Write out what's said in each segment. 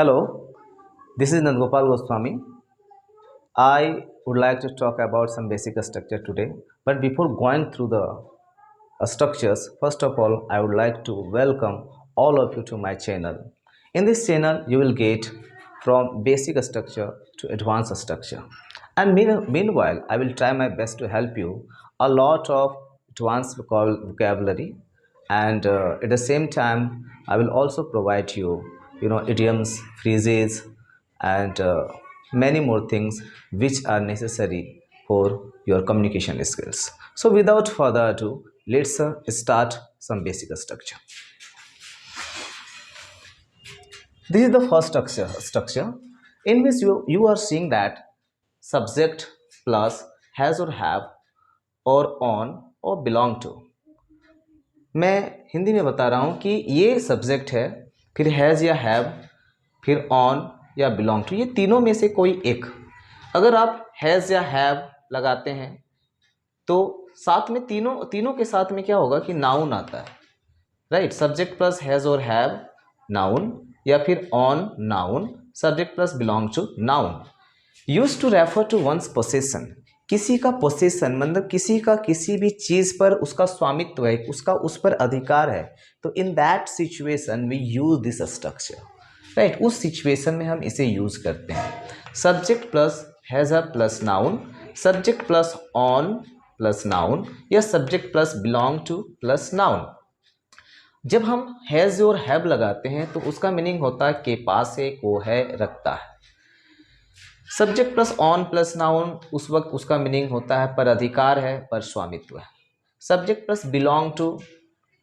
Hello, this is Nandgopal Goswami. I would like to talk about some basic structure today. But before going through the structures, first of all, I would like to welcome all of you to my channel. In this channel, you will get from basic structure to advanced structure. And meanwhile, I will try my best to help you a lot of advanced vocabulary, and at the same time, I will also provide you idioms, phrases, and many more things which are necessary for your communication skills. So without further ado, let's start some basic structure. This is the first structure in which you are seeing that subject plus has or have or on or belong to. मैं हिंदी में बता रहा हूँ कि ये subject है, फिर has या हैव, फिर ऑन या बिलोंग टू, ये तीनों में से कोई एक। अगर आप हैज़ या हैव लगाते हैं तो साथ में तीनों के साथ में क्या होगा कि नाउन आता है, राइट। सब्जेक्ट प्लस हैज़ और हैव नाउन, या फिर on noun, subject plus belong to noun. Use to refer to one's possession, किसी का पोसेसन मतलब किसी का किसी भी चीज़ पर उसका स्वामित्व है, उसका उस पर अधिकार है, तो in that situation we use this structure, right. उस सिचुएशन में हम इसे यूज करते हैं। Subject plus has plus noun, subject plus own plus noun, या subject plus belong to plus noun. जब हम हैज़ और हैव लगाते हैं तो उसका मीनिंग होता है के पास है, को है, रखता है। Subject plus own plus noun, उस वक्त उसका मीनिंग होता है पर अधिकार है, पर स्वामित्व है। Subject plus belong to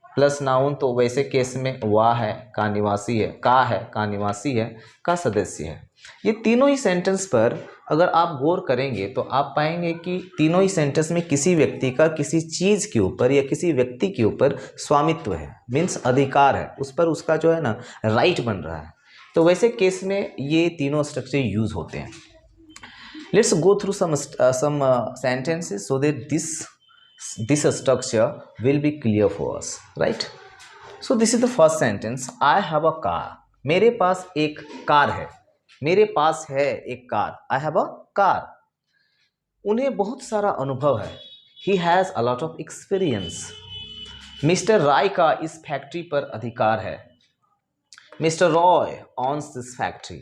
plus noun, तो वैसे केस में वह है, का निवासी है, का है, का निवासी है, का सदस्य है। ये तीनों ही सेंटेंस पर अगर आप गौर करेंगे तो आप पाएंगे कि तीनों ही सेंटेंस में किसी व्यक्ति का किसी चीज़ के ऊपर या किसी व्यक्ति के ऊपर स्वामित्व है, मीन्स अधिकार है, उस पर उसका जो है ना राइट बन रहा है। तो वैसे केस में ये तीनों स्ट्रक्चर यूज होते हैं। Let's go through some sentences so that this structure will be clear for us, right? So this is the first sentence. I have a car. मेरे पास एक कार है, मेरे पास है एक car. I have a car. उन्हें बहुत सारा अनुभव है। He has a lot of experience. Mister Rai का इस फैक्ट्री पर अधिकार है। Mister Roy owns this factory.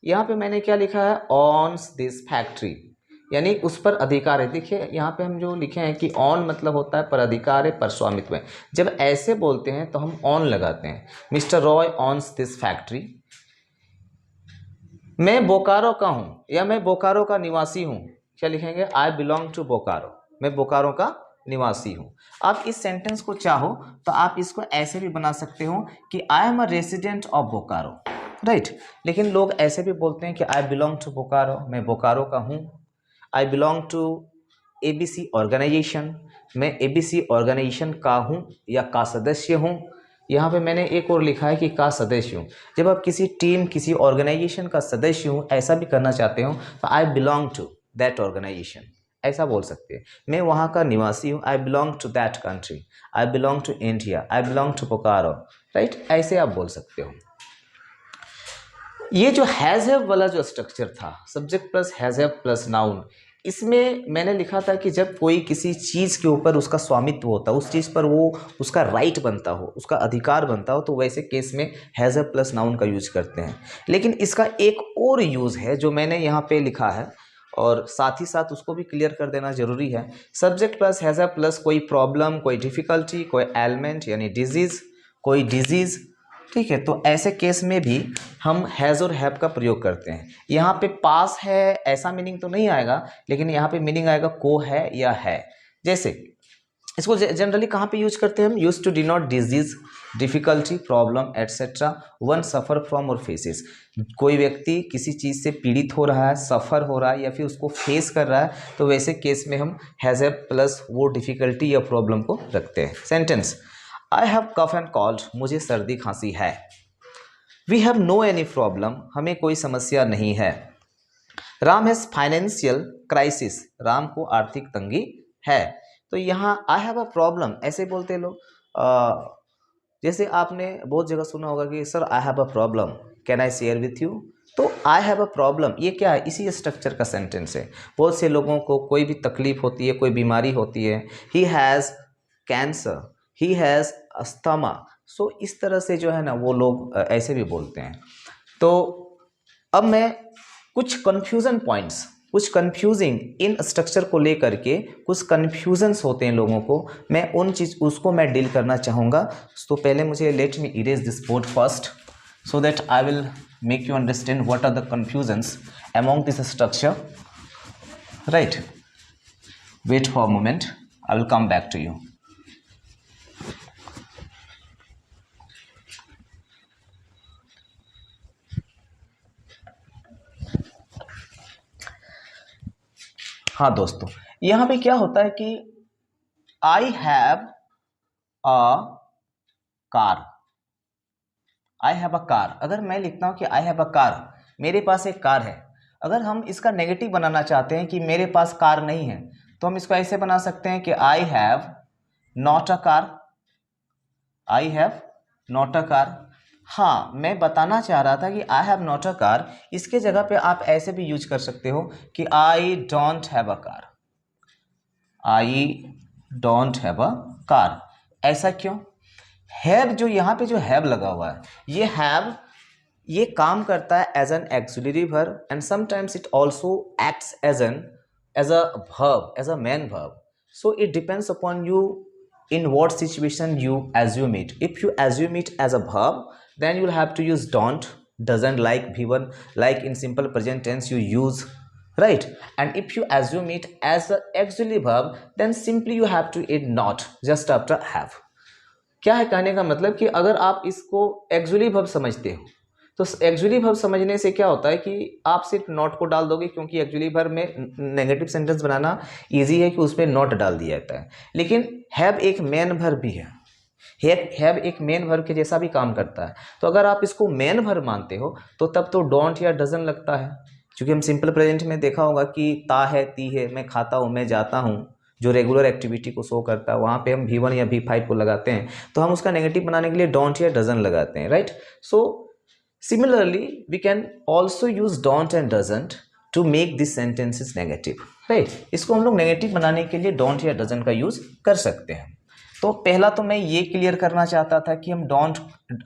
यहाँ पे मैंने क्या लिखा है, ऑन्स दिस फैक्ट्री, यानी उस पर अधिकार है। देखिए यहाँ पे हम जो लिखे हैं कि ऑन मतलब होता है पर अधिकार है, पर स्वामित्व है। जब ऐसे बोलते हैं तो हम ऑन लगाते हैं। Mister Roy owns this factory. मैं बोकारो का हूँ या मैं बोकारो का निवासी हूँ, क्या लिखेंगे, आई बिलोंग टू बोकारो, मैं बोकारो का निवासी हूँ। आप इस सेंटेंस को चाहो तो आप इसको ऐसे भी बना सकते हो कि I am a resident of Bokaro, right. लेकिन लोग ऐसे भी बोलते हैं कि आई बिलोंग टू बोकारो, मैं बोकारो का हूँ। I belong to ABC organisation, मैं ABC ऑर्गेनाइजेशन का हूँ या का सदस्य हूँ। यहाँ पे मैंने एक और लिखा है कि का सदस्य हूँ। जब आप किसी टीम किसी ऑर्गेनाइजेशन का सदस्य हूँ ऐसा भी करना चाहते हो तो I belong to that organisation, ऐसा बोल सकते हैं। मैं वहाँ का निवासी हूँ, I belong to that country, I belong to India, I belong to Bokaro, right. ऐसे आप बोल सकते हो। ये जो हैज़ हैव वाला जो स्ट्रक्चर था, subject plus has have plus noun, इसमें मैंने लिखा था कि जब कोई किसी चीज़ के ऊपर उसका स्वामित्व होता, उस चीज़ पर वो उसका राइट बनता हो, उसका अधिकार बनता हो, तो वैसे केस में हैज़ हैव प्लस नाउन का यूज करते हैं। लेकिन इसका एक और यूज़ है जो मैंने यहाँ पे लिखा है, और साथ ही साथ उसको भी क्लियर कर देना जरूरी है। Subject plus has have plus कोई प्रॉब्लम, कोई डिफ़िकल्टी, कोई एलिमेंट यानी डिजीज़, कोई डिजीज़, ठीक है। तो ऐसे केस में भी हम हैज़ और हैव का प्रयोग करते हैं। यहाँ पे पास है ऐसा मीनिंग तो नहीं आएगा, लेकिन यहाँ पे मीनिंग आएगा को है या है। जैसे इसको जनरली कहाँ पे यूज करते हैं हम, use to denote disease, difficulty, problem etcetera one suffer from और फेसेस। कोई व्यक्ति किसी चीज़ से पीड़ित हो रहा है, सफ़र हो रहा है या फिर उसको फेस कर रहा है, तो वैसे केस में हम हैज़ हैव प्लस वो डिफिकल्टी या प्रॉब्लम को रखते हैं। Sentence, I have cough and cold, मुझे सर्दी खांसी है। We have no any problem, हमें कोई समस्या नहीं है। Ram has financial crisis, Ram को आर्थिक तंगी है। तो यहाँ आई हैव अ प्रॉब्लम ऐसे बोलते हैं लोग। जैसे आपने बहुत जगह सुना होगा कि sir I have a problem, can I share with you. तो आई हैव अ प्रॉब्लम, ये क्या है, इसी स्ट्रक्चर का सेंटेंस है। बहुत से लोगों को कोई भी तकलीफ होती है, कोई बीमारी होती है, he has cancer, he has asthma. So इस तरह से जो है ना वो लोग ऐसे भी बोलते हैं। तो अब मैं कुछ कन्फ्यूज़न पॉइंट्स, कुछ कन्फ्यूजिंग इन स्ट्रक्चर को लेकर के कुछ कन्फ्यूजन्स होते हैं लोगों को, मैं उन चीज़ उसको मैं डील करना चाहूँगा। तो पहले मुझे let me erase this board first so that I will make you understand what are the confusions among this structure, right? Wait for a moment, I will come back to you. हाँ दोस्तों, यहाँ पे क्या होता है कि I have a car, I have a car. अगर मैं लिखता हूं कि आई हैव अ कार, मेरे पास एक कार है। अगर हम इसका नेगेटिव बनाना चाहते हैं कि मेरे पास कार नहीं है, तो हम इसको ऐसे बना सकते हैं कि I have not a car, I have not a car. हाँ, मैं बताना चाह रहा था कि I have not a car, इसके जगह पे आप ऐसे भी यूज कर सकते हो कि I don't have a car, I don't have a car. ऐसा क्यों? हैव, जो यहाँ पे जो हैव लगा हुआ है, ये हैव ये काम करता है as an auxiliary verb and sometimes it also acts as a verb, as a main verb. So it depends upon you in what situation you assume it. If you assume it as a verb, then you will have to use don't, doesn't, like V1, like in simple present tense you use, right? And if you assume it as a auxiliary verb, then simply you have to add not just after have. क्या है कहने का मतलब कि अगर आप इसको actually verb समझते हो, तो एक्चुअली वर्ब समझने से क्या होता है कि आप सिर्फ नॉट को डाल दोगे, क्योंकि एक्चुअली वर्ब में नेगेटिव सेंटेंस बनाना इजी है कि उसमें नॉट डाल दिया जाता है। लेकिन हैव एक मेन वर्ब भी है, हैव एक मेन वर्ब के जैसा भी काम करता है। तो अगर आप इसको मेन वर्ब मानते हो तो तब तो डोंट या डजन लगता है, क्योंकि हम सिंपल प्रेजेंट में देखा होगा कि ता है, ती है, मैं खाता हूँ, मैं जाता हूँ, जो रेगुलर एक्टिविटी को शो करता है, वहाँ पे हम V1 या V5 को लगाते हैं, तो हम उसका नेगेटिव बनाने के लिए डोंट या डजन लगाते हैं, right? So similarly we can also use don't and doesn't to make this sentences negative, right? इसको हम लोग नेगेटिव बनाने के लिए डोंट या डजंट का यूज कर सकते हैं। तो पहला तो मैं ये क्लियर करना चाहता था कि हम don't,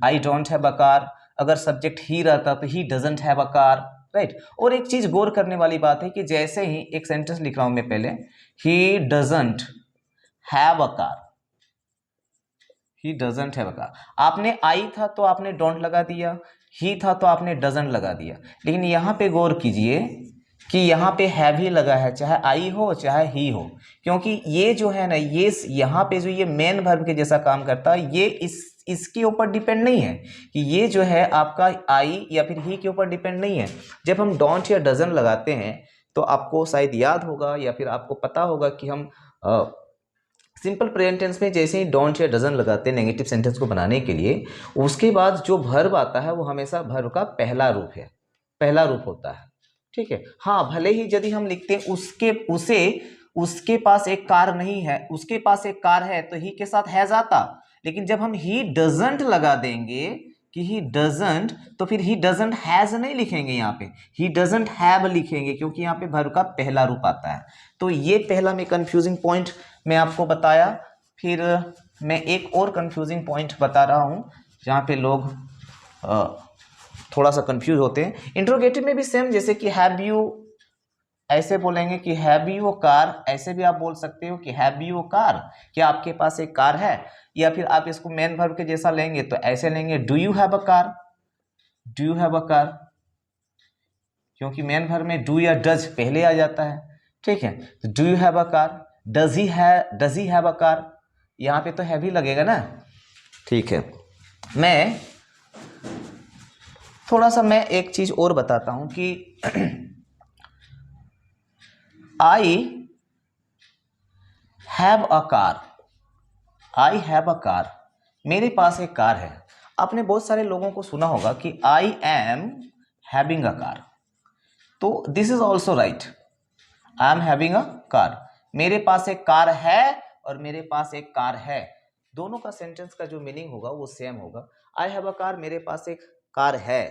I don't have a car, अगर सब्जेक्ट ही रहता तो he doesn't have a car, right? और एक चीज गौर करने वाली बात है कि जैसे ही एक सेंटेंस लिख रहा हूं मैं पहले, he doesn't have a car, he doesn't have a car, आपने आई था तो आपने डोंट लगा दिया, ही था तो आपने डजंट लगा दिया। लेकिन यहां पे गौर कीजिए कि यहाँ पे हैव ही लगा है, चाहे आई हो चाहे ही हो, क्योंकि ये जो है ना, ये यहाँ पे जो ये मेन वर्ब के जैसा काम करता है, ये इसके ऊपर डिपेंड नहीं है कि ये जो है आपका आई या फिर ही के ऊपर डिपेंड नहीं है। जब हम डोंट या डजन लगाते हैं तो आपको शायद याद होगा या फिर आपको पता होगा कि हम सिंपल प्रेजेंट टेंस में जैसे ही डोंट या डजन लगाते हैं नेगेटिव सेंटेंस को बनाने के लिए, उसके बाद जो वर्ब आता है वो हमेशा वर्ब का पहला रूप है, पहला रूप होता है, ठीक है? हाँ, भले ही यदि हम लिखते हैं उसके पास एक कार नहीं है, उसके पास एक कार है तो ही के साथ हैज आता, लेकिन जब हम ही डजंट लगा देंगे कि ही डजंट, तो फिर ही डजंट हैज नहीं लिखेंगे, यहाँ पे ही डजंट हैव लिखेंगे, क्योंकि यहाँ पे वर्ब का पहला रूप आता है। तो ये पहला में कंफ्यूजिंग पॉइंट मैं आपको बताया। फिर मैं एक और कंफ्यूजिंग पॉइंट बता रहा हूँ जहाँ पे लोग थोड़ा सा कंफ्यूज होते हैं। इंट्रोगेटिव में भी सेम, जैसे कि हैव यू, ऐसे बोलेंगे कि हैव यू कार, ऐसे भी आप बोल सकते हो कि हैव यू कार, क्या आपके पास एक कार है? या फिर आप इसको मेन वर्ब के जैसा लेंगे तो ऐसे लेंगे, do you have a car, do you have a car, क्योंकि मेन वर्ब में डू या डज पहले आ जाता है, ठीक है? तो do you have a car, does he have a car, यहाँ पे तो हैव ही लगेगा ना, ठीक है? मैं थोड़ा सा मैं एक चीज और बताता हूं कि I have a car, I have a car, मेरे पास एक कार है। आपने बहुत सारे लोगों को सुना होगा कि I am having a car, तो this is also right, I am having a car, मेरे पास एक कार है और मेरे पास एक कार है, दोनों का सेंटेंस का जो मीनिंग होगा वो सेम होगा। आई हैव अ कार, मेरे पास एक कार है,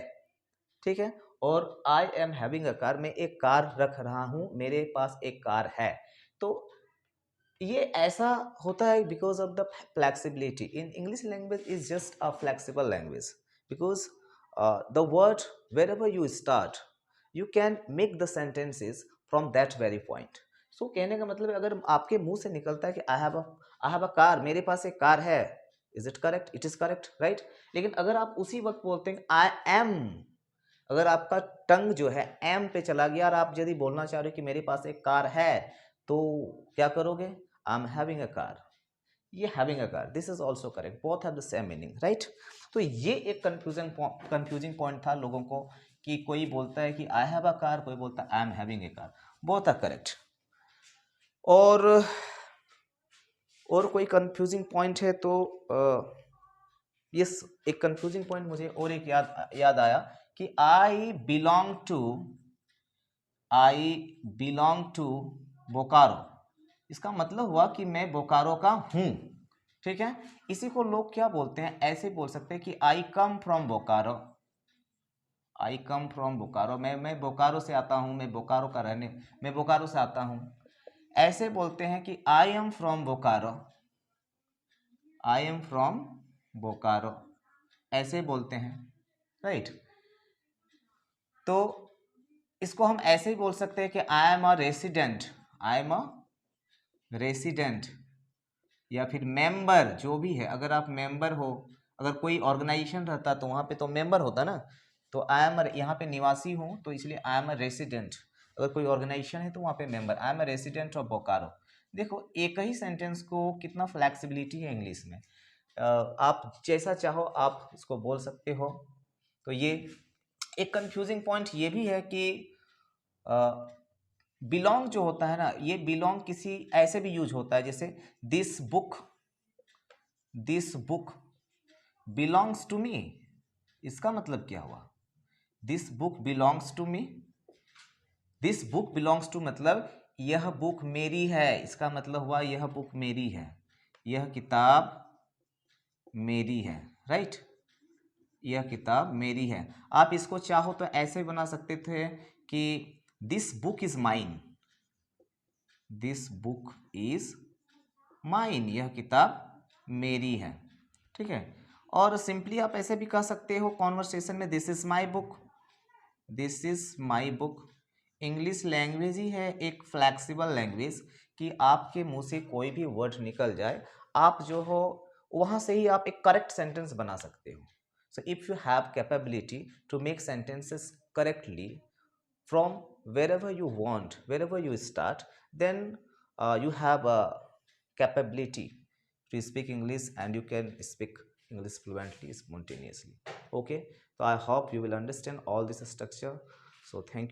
ठीक है। और आई एम हैविंग अ कार, मैं एक कार रख रहा हूँ, मेरे पास एक कार है। तो ये ऐसा होता है because of the flexibility in English language is just a flexible language because the word wherever you start you can make the sentences from that very point. So कहने का मतलब है अगर आपके मुंह से निकलता है कि आई हैव अ कार, मेरे पास एक कार है, is it correct? It is correct, right. लेकिन अगर आप उसी वक्त बोलते हैं आई एम, अगर आपका टंग जो है एम पे चला गया और आप यदि बोलना चाह रहे हो कि मेरे पास एक कार है, तो क्या करोगे? I am having a car, ये having a car, this is also correct, both have the same meaning, right. तो ये एक कंफ्यूजिंग पॉइंट था लोगों को कि कोई बोलता है कि आई हैव अ कार, कोई बोलता है I am having a car, both are correct. और कोई कंफ्यूजिंग पॉइंट है तो यस, एक कंफ्यूजिंग पॉइंट मुझे और एक याद आया कि आई बिलोंग टू बोकारो, इसका मतलब हुआ कि मैं बोकारो का हूं, ठीक है। इसी को लोग क्या बोलते हैं, ऐसे बोल सकते हैं कि I come from Bokaro, I come from Bokaro, मैं बोकारो से आता हूं, मैं बोकारो से आता हूं। ऐसे बोलते हैं कि I am from Bokaro, I am from Bokaro, ऐसे बोलते हैं, राइट। तो इसको हम ऐसे ही बोल सकते हैं कि I am a resident, I am a resident, या फिर मेंबर, जो भी है। अगर आप मेंबर हो, अगर कोई ऑर्गेनाइजेशन रहता तो वहाँ पे तो मेंबर होता ना, तो आई एम यहाँ पे निवासी हूँ तो इसलिए आई एम अ रेसिडेंट। अगर कोई ऑर्गेनाइजेशन है तो वहाँ पे member, I am a resident of Bokaro. देखो एक ही सेंटेंस को कितना फ्लैक्सिबिलिटी है इंग्लिश में, आप जैसा चाहो आप इसको बोल सकते हो। तो ये एक कंफ्यूजिंग पॉइंट ये भी है कि बिलोंग जो होता है ना, ये बिलोंग किसी ऐसे भी यूज होता है, जैसे this book belongs to me, इसका मतलब क्या हुआ? This book belongs to me, this book belongs to मतलब यह बुक मेरी है, इसका मतलब हुआ यह बुक मेरी है, यह किताब मेरी है, राइट, यह किताब मेरी है। आप इसको चाहो तो ऐसे बना सकते थे कि this book is mine, this book is mine, यह किताब मेरी है, ठीक है। और सिंपली आप ऐसे भी कह सकते हो कॉन्वर्सेशन में, this is my book, this is my book. English language ही है एक फ्लैक्सिबल लैंग्वेज कि आपके मुंह से कोई भी वर्ड निकल जाए, आप जो हो वहाँ से ही आप एक करेक्ट सेंटेंस बना सकते हो। So if you have capability to make sentences correctly from wherever you want, wherever you start, then you have a capability to speak English and you can speak English fluently, spontaneously. Okay, so I hope you will understand all this structure. So thank you.